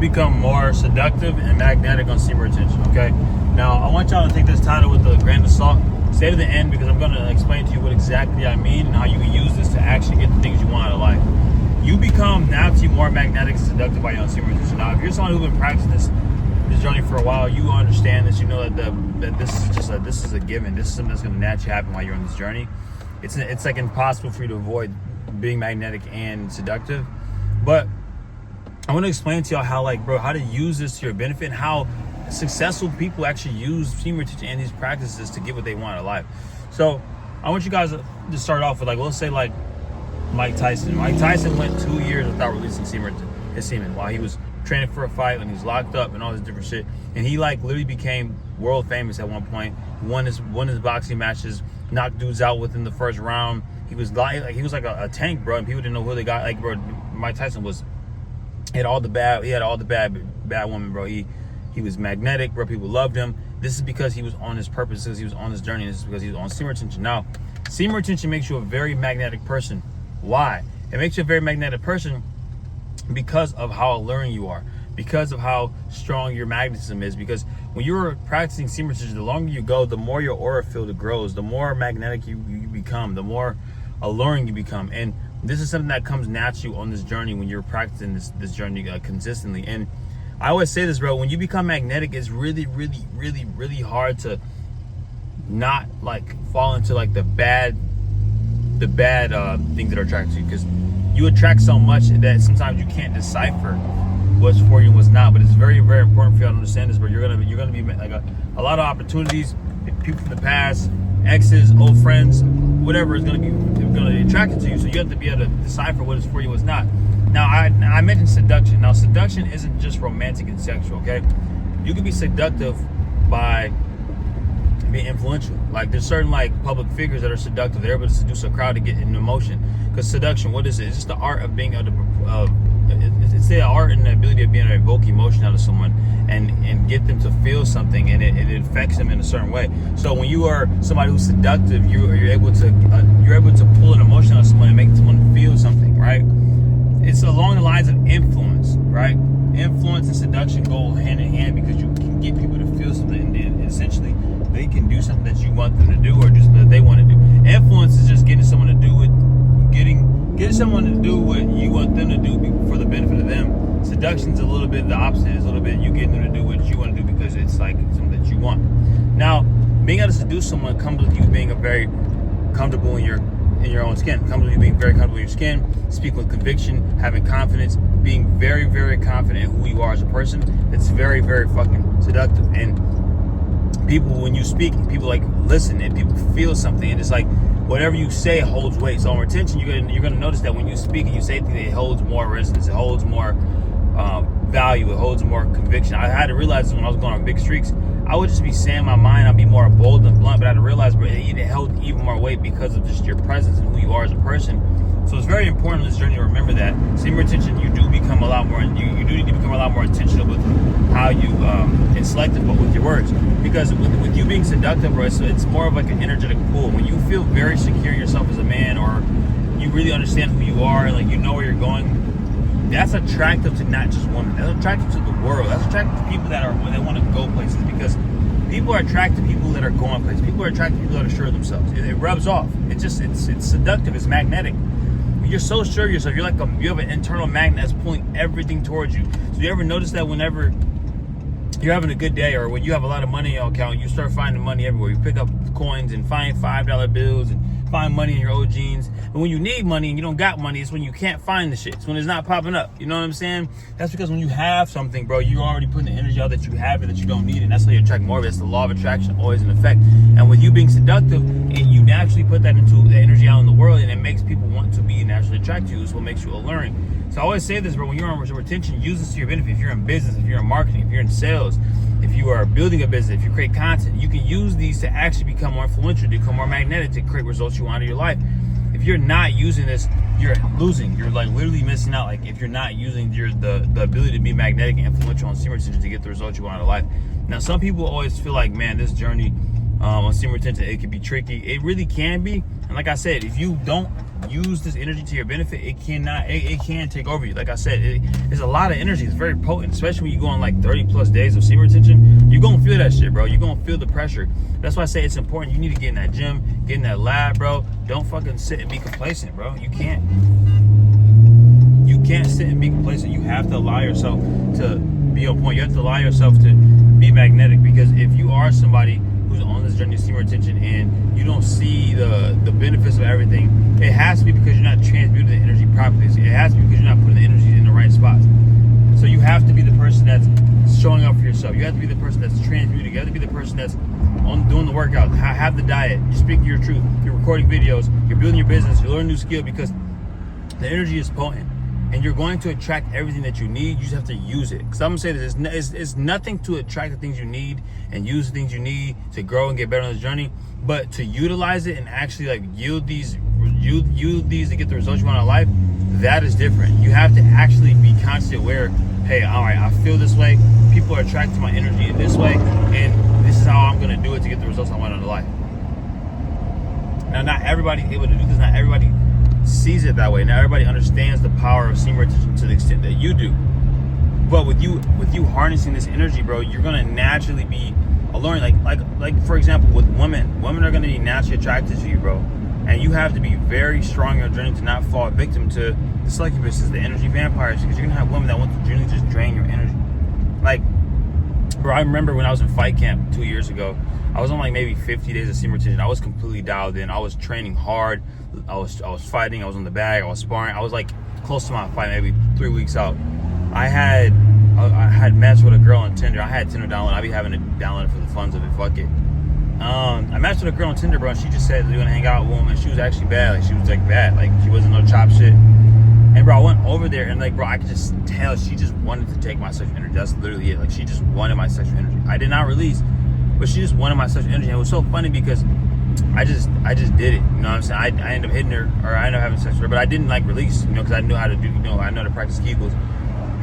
become more seductive and magnetic on semen retention, okay? Now, I want y'all to take this title with a grain of salt. Stay to the end because I'm going to explain to you what exactly I mean and how you can use this to actually get the things you want out of life. You become naturally more magnetic and seductive by your own semen retention. Now, if you're someone who's been practicing this journey for a while, you understand this. You know that this is a given. This is something that's going to naturally happen while you're on this journey. It's like impossible for you to avoid being magnetic and seductive. But I want to explain to y'all how to use this to your benefit and how successful people actually use semen retention and these practices to get what they want out of life. So I want you guys to start off with let's say Mike Tyson. Mike Tyson went 2 years without releasing his semen while he was training for a fight and he was locked up and all this different shit. And he literally became world famous at one point. Won his boxing matches, knocked dudes out within the first round. He was like a tank, bro, and people didn't know who they got. Bro, Mike Tyson he had all the bad women, bro. He was magnetic, bro. People loved him. This is because he was on his purpose, because he was on his journey. This is because he was on semen retention. Now, semen retention makes you a very magnetic person. Why? It makes you a very magnetic person because of how alluring you are, because of how strong your magnetism is. Because when you're practicing semen retention, the longer you go, the more your aura field grows, the more magnetic you become, the more alluring you become. And this is something that comes naturally on this journey when you're practicing this journey consistently. And I always say this, bro, when you become magnetic, it's really, really, really, really hard to not fall into the bad things that are attracted to you, because you attract so much that sometimes you can't decipher what's for you and what's not. But it's very, very important for you to understand this, bro. You're gonna be a lot of opportunities, people from the past, exes, old friends, whatever is gonna be attracted to you. So you have to be able to decipher what is for you and what's not. Now, I mentioned seduction. Now, seduction isn't just romantic and sexual, okay? You can be seductive by being influential. There's certain public figures that are seductive. They're able to seduce a crowd to get in emotion. Because seduction, what is it? It's just the art of being able to it's the art and the ability of being able to evoke emotion out of someone and get them to feel something, and it affects them in a certain way. So when you are somebody who's seductive, you're able to pull an emotion out of someone and make someone feel something, right? It's along the lines of influence, right? Influence and seduction go hand in hand, because you can get people to feel something, and then essentially they can do something that you want them to do, or just that they want to do. Influence is just getting someone to do what you want them to do for the benefit of them. Seduction's a little bit the opposite. It's a little bit you getting them to do what you want to do because it's something that you want. Now, being able to seduce someone comes with you being very comfortable in your own skin. Comes with you being very comfortable in your skin, speaking with conviction, having confidence, being very, very confident in who you are as a person. It's very, very fucking seductive. And people, when you speak, people listen, and people feel something, and it's whatever you say holds weight. So on retention, you're gonna notice that when you speak and you say things, it holds more resonance, it holds more value, it holds more conviction. I had to realize this when I was going on big streaks. I would just be saying my mind, I'd be more bold and blunt, but I had to realize, bro, it held even more weight because of just your presence and who you are as a person. So it's very important in this journey to remember that semen retention, you do become a lot more, you do need to become a lot more intentional with how you and selective, but with your words. Because with you being seductive, bro, it's more of an energetic pull. When you feel very secure in yourself as a man, or you really understand who you are, and you know where you're going, that's attractive to not just women. That's attractive to the world. That's attractive to people that want to go places, because people are attracted to people that are going places. People are attracted to people that are sure of themselves. It rubs off. It's seductive. It's magnetic. You're so sure of yourself. You have an internal magnet that's pulling everything towards you. So you ever notice that whenever you're having a good day, or when you have a lot of money in your account, you start finding money everywhere. You pick up coins and find $5 bills and find money in your old jeans. And when you need money and you don't got money, it's when you can't find the shit. It's when it's not popping up. You know what I'm saying? That's because when you have something, bro, you're already putting the energy out that you have it, that you don't need it. And that's how you attract more of it. It's the law of attraction, always in effect. And with you being seductive, you naturally put that into the energy out in the world, and it makes people want to be naturally attracted to you. It's what makes you alluring. So I always say this, bro, when you're on retention, use this to your benefit. If you're in business, if you're in marketing, if you're in sales, if you are building a business, if you create content, you can use these to actually become more influential, to become more magnetic, to create results you want in your life. If you're not using this, you're losing. You're literally missing out. If you're not using the ability to be magnetic and influential on semen retention to get the results you want out of life. Now, some people always feel like, man, this journey on semen retention, it can be tricky. It really can be. And like I said, if you don't use this energy to your benefit, it can take over you. Like I said, there's a lot of energy. It's very potent, especially when you go on like 30 plus days of semen retention. You're gonna feel that shit, bro. You're gonna feel the pressure. That's why I say it's important. You need to get in that gym, get in that lab, bro. Don't fucking sit and be complacent, bro. You can't sit and be complacent. You have to allow yourself to be on point. You have to allow yourself to be magnetic, because if you are somebody who's on this journey of semen retention and you don't see the benefits of everything, it has to be because you're not transmuting the energy properly. It has to be because you're not putting the energy in the right spots. So you have to be the person that's showing up for yourself. You have to be the person that's transmuting. You have to be the person that's on doing the workout. Have the diet. You're speaking your truth. You're recording videos. You're building your business. You're learning new skill, because the energy is potent. And you're going to attract everything that you need. You just have to use it. Because I'm going to say this, it's nothing to attract the things you need and use the things you need to grow and get better on this journey. But to utilize it and actually like yield these to get the results you want in life, that is different. You have to actually be constantly aware, hey, all right, I feel this way. People are attracted to my energy in this way. And this is how I'm going to do it to get the results I want in life. Now, not everybody's able to do this. Not everybody sees it that way. Not everybody understands the power of semen retention to the extent that you do. But with you harnessing this energy, bro, you're gonna naturally be alluring. Like for example, with women are gonna be naturally attracted to you, bro. And you have to be very strong in your journey to not fall victim to the succubuses, the energy vampires, because you're gonna have women that want to generally just drain your energy. Like, bro, I remember when I was in fight camp 2 years ago, I was on like maybe 50 days of semen retention. I was completely dialed in. I was training hard. I was fighting. I was on the bag. I was sparring. I was like close to my fight, maybe 3 weeks out. I had matched with a girl on Tinder. I had Tinder download. I'd be having to download it for the funds of it. Fuck it. I matched with a girl on Tinder, bro. And she just said, "We're gonna hang out with a woman." She was actually bad. Like, she was like bad. Like, she wasn't no chop shit. And bro, I went over there and like, bro, I could just tell she just wanted to take my sexual energy. That's literally it. Like, she just wanted my sexual energy. I did not release, but she just wanted my sexual energy. And it was so funny because I just did it. You know what I'm saying? I ended up hitting her, or I ended up having sex with her, but I didn't like release, you know, because I knew how to do, you know, I know how to practice Kegels.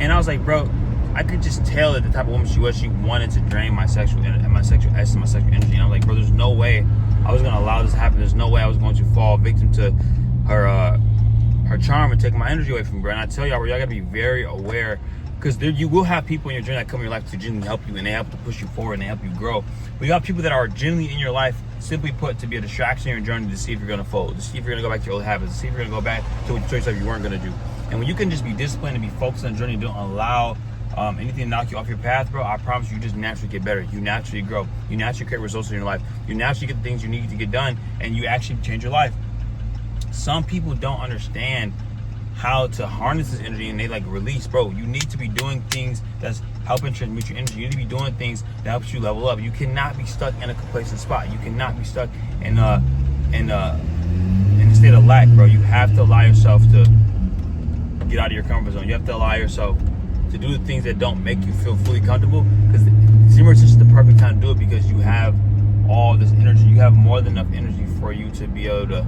And I was like, bro, I could just tell that the type of woman she was. She wanted to drain my sexual essence, my sexual energy. And I was like, bro, there's no way I was gonna allow this to happen. There's no way I was going to fall victim to her charm and take my energy away from me, bro. And I tell y'all, bro, y'all gotta be very aware, because you will have people in your journey that come in your life to genuinely help you, and they help to push you forward and they help you grow. But you have people that are genuinely in your life, simply put, to be a distraction in your journey, to see if you're gonna fold, to see if you're gonna go back to your old habits, to see if you're gonna go back to what you told yourself you weren't gonna do. And when you can just be disciplined and be focused on the journey and don't allow anything to knock you off your path, bro, I promise you just naturally get better. You naturally grow. You naturally create results in your life. You naturally get the things you need to get done, and you actually change your life. Some people don't understand how to harness this energy, and they like release. Bro, you need to be doing things that's helping transmute your energy. You need to be doing things that helps you level up. You cannot be stuck in a complacent spot. You cannot be stuck in a state of lack, bro. You have to allow yourself to get out of your comfort zone. You have to allow yourself to do the things that don't make you feel fully comfortable, because semen retention is the perfect time to do it, because you have all this energy. You have more than enough energy for you to be able to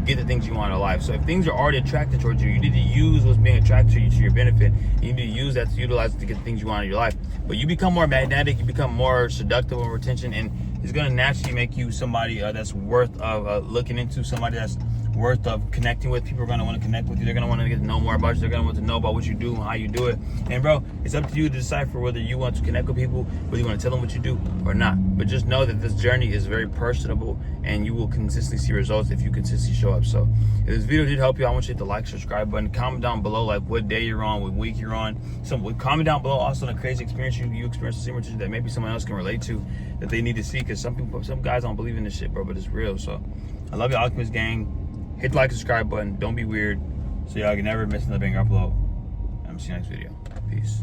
get the things you want in life. So if things are already attracted towards you, you need to use what's being attracted to you to your benefit. You need to use that to utilize it to get the things you want in your life. But you become more magnetic, you become more seductive with retention, and it's going to naturally make you somebody that's worth of looking into, somebody that's worth of connecting with. People are going to want to connect with you. They're going to want to get to know more about you. They're going to want to know about what you do and how you do it. And bro, it's up to you to decipher whether you want to connect with people, whether you want to tell them what you do or not. But just know that this journey is very personable, and you will consistently see results if you consistently show up. So if this video did help you, I want you to hit the like, subscribe button, comment down below like what day you're on, what week you're on. Comment down below also the crazy experience you experienced the semen retention that maybe someone else can relate to, that they need to see, because some guys don't believe in this shit, bro, but it's real. So I love you, Alchemist gang. Hit the like, subscribe button. Don't be weird, so y'all can never miss another banger upload. I'm see you next video. Peace.